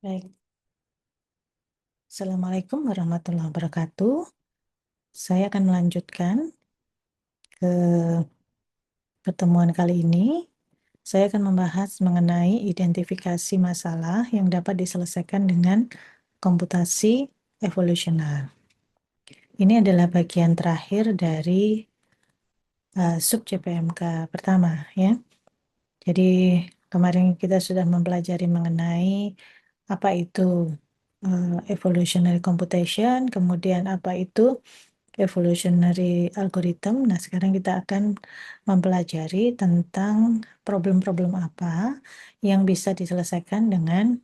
Baik, Assalamualaikum warahmatullahi wabarakatuh. Saya akan melanjutkan ke pertemuan kali ini. Saya akan membahas mengenai identifikasi masalah yang dapat diselesaikan dengan komputasi evolusioner. Ini adalah bagian terakhir dari sub CPMK pertama, ya. Jadi kemarin kita sudah mempelajari mengenai apa itu evolutionary computation, kemudian apa itu evolutionary algorithm. Nah, sekarang kita akan mempelajari tentang problem-problem apa yang bisa diselesaikan dengan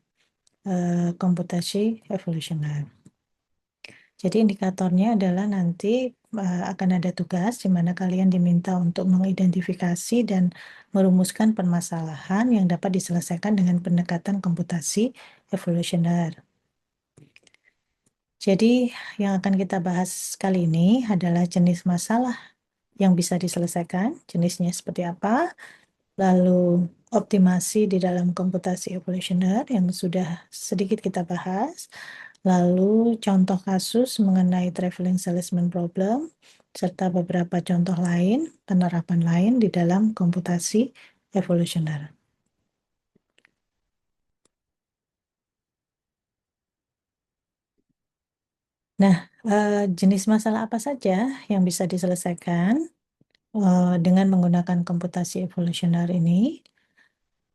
komputasi evolusioner. Jadi indikatornya adalah nanti akan ada tugas di mana kalian diminta untuk mengidentifikasi dan merumuskan permasalahan yang dapat diselesaikan dengan pendekatan komputasi evolusioner. Jadi yang akan kita bahas kali ini adalah jenis masalah yang bisa diselesaikan, jenisnya seperti apa, lalu optimasi di dalam komputasi evolusioner yang sudah sedikit kita bahas, lalu contoh kasus mengenai traveling salesman problem, serta beberapa contoh lain, penerapan lain di dalam komputasi evolusioner. Nah, jenis masalah apa saja yang bisa diselesaikan dengan menggunakan komputasi evolusioner ini?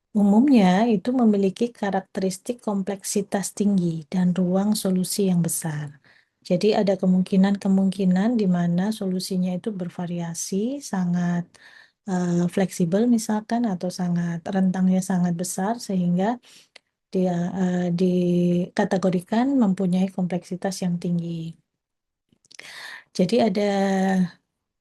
Umumnya itu memiliki karakteristik kompleksitas tinggi dan ruang solusi yang besar. Jadi ada kemungkinan-kemungkinan di mana solusinya itu bervariasi, sangat fleksibel misalkan, atau sangat rentangnya sangat besar sehingga dia dikategorikan mempunyai kompleksitas yang tinggi. Jadi ada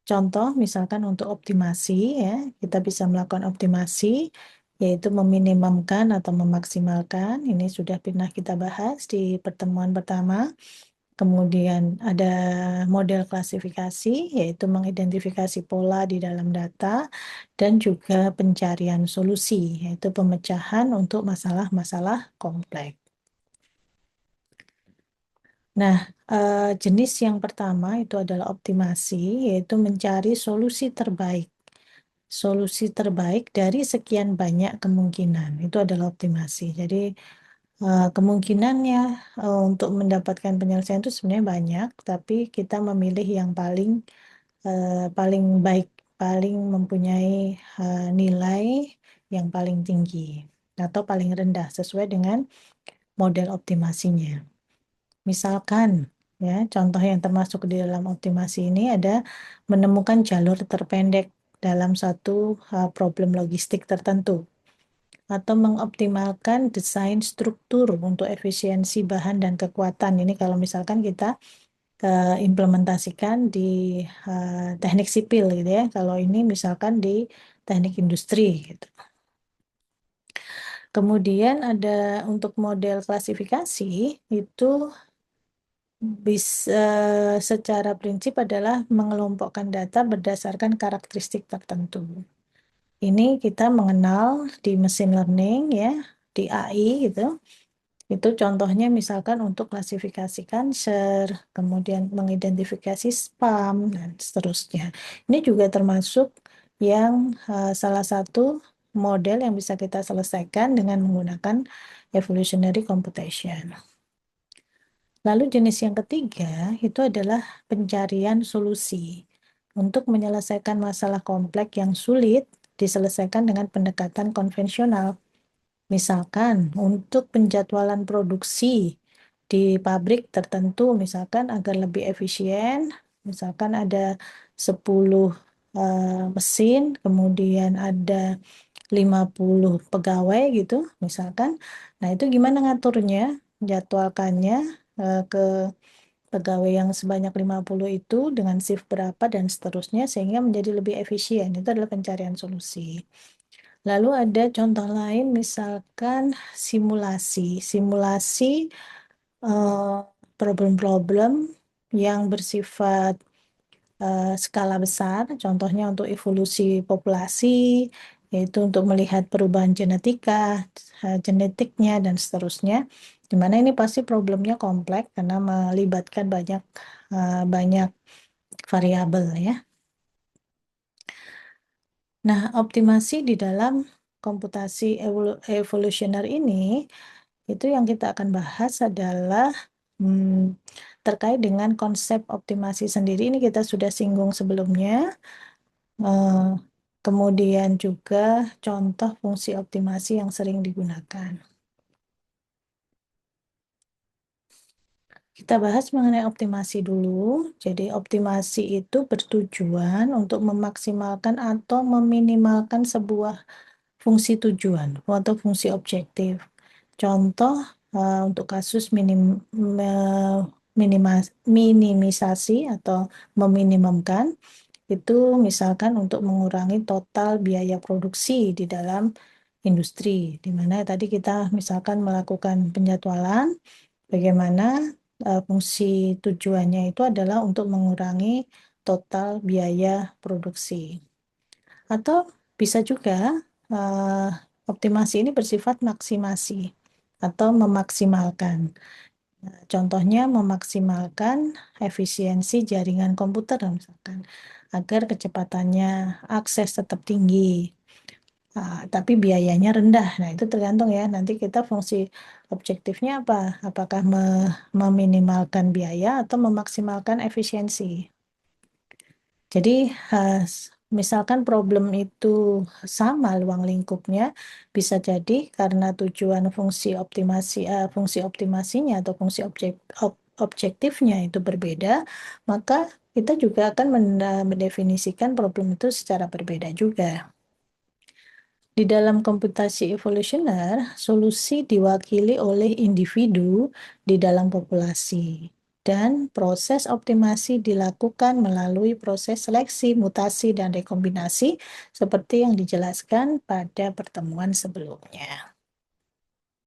contoh misalkan untuk optimasi, ya, kita bisa melakukan optimasi, yaitu meminimumkan atau memaksimalkan. Ini sudah pernah kita bahas di pertemuan pertama. Kemudian ada model klasifikasi, yaitu mengidentifikasi pola di dalam data, dan juga pencarian solusi, yaitu pemecahan untuk masalah-masalah kompleks. Nah, jenis yang pertama itu adalah optimasi, yaitu mencari solusi terbaik. Solusi terbaik dari sekian banyak kemungkinan. Itu adalah optimasi. Jadi, kemungkinannya untuk mendapatkan penyelesaian itu sebenarnya banyak, tapi kita memilih yang paling baik, paling mempunyai nilai yang paling tinggi atau paling rendah sesuai dengan model optimasinya. Misalkan, ya, contoh yang termasuk di dalam optimasi ini ada menemukan jalur terpendek dalam satu problem logistik tertentu, atau mengoptimalkan desain struktur untuk efisiensi bahan dan kekuatan. Ini kalau misalkan kita implementasikan di teknik sipil gitu ya. Kalau ini misalkan di teknik industri gitu. Kemudian ada untuk model klasifikasi itu bisa secara prinsip adalah mengelompokkan data berdasarkan karakteristik tertentu. Ini kita mengenal di mesin learning, ya, di AI gitu. Itu contohnya misalkan untuk klasifikasi cancer, kemudian mengidentifikasi spam, dan seterusnya. Ini juga termasuk yang salah satu model yang bisa kita selesaikan dengan menggunakan evolutionary computation. Lalu jenis yang ketiga itu adalah pencarian solusi untuk menyelesaikan masalah kompleks yang sulit diselesaikan dengan pendekatan konvensional. Misalkan untuk penjadwalan produksi di pabrik tertentu, misalkan agar lebih efisien, misalkan ada 10 mesin, kemudian ada 50 pegawai gitu, misalkan. Nah, itu gimana ngaturnya, jadwalkannya ke pegawai yang sebanyak 50 itu dengan shift berapa dan seterusnya sehingga menjadi lebih efisien. Itu adalah pencarian solusi. Lalu ada contoh lain misalkan simulasi. Simulasi problem-problem yang bersifat skala besar, contohnya untuk evolusi populasi, yaitu untuk melihat perubahan genetiknya, dan seterusnya. Di mana ini pasti problemnya kompleks karena melibatkan banyak variabel ya. Nah, optimasi di dalam komputasi evolusioner ini, itu yang kita akan bahas adalah terkait dengan konsep optimasi sendiri. Ini kita sudah singgung sebelumnya. Eh, Kemudian juga contoh fungsi optimasi yang sering digunakan. Kita bahas mengenai optimasi dulu. Jadi optimasi itu bertujuan untuk memaksimalkan atau meminimalkan sebuah fungsi tujuan atau fungsi objektif. Contoh untuk kasus minimisasi atau meminimumkan itu misalkan untuk mengurangi total biaya produksi di dalam industri, di mana tadi kita misalkan melakukan penjadwalan, bagaimana fungsi tujuannya itu adalah untuk mengurangi total biaya produksi. Atau bisa juga eh, optimasi ini bersifat maksimasi atau memaksimalkan. Nah, contohnya memaksimalkan efisiensi jaringan komputer misalkan agar kecepatannya akses tetap tinggi, tapi biayanya rendah. Nah, itu tergantung ya. Nanti kita fungsi objektifnya apa? Apakah meminimalkan biaya atau memaksimalkan efisiensi? Jadi, misalkan problem itu sama ruang lingkupnya, bisa jadi karena tujuan fungsi optimasinya atau fungsi objektifnya itu berbeda, maka kita juga akan mendefinisikan problem itu secara berbeda juga. Di dalam komputasi evolusioner, solusi diwakili oleh individu di dalam populasi. Dan proses optimasi dilakukan melalui proses seleksi, mutasi, dan rekombinasi seperti yang dijelaskan pada pertemuan sebelumnya.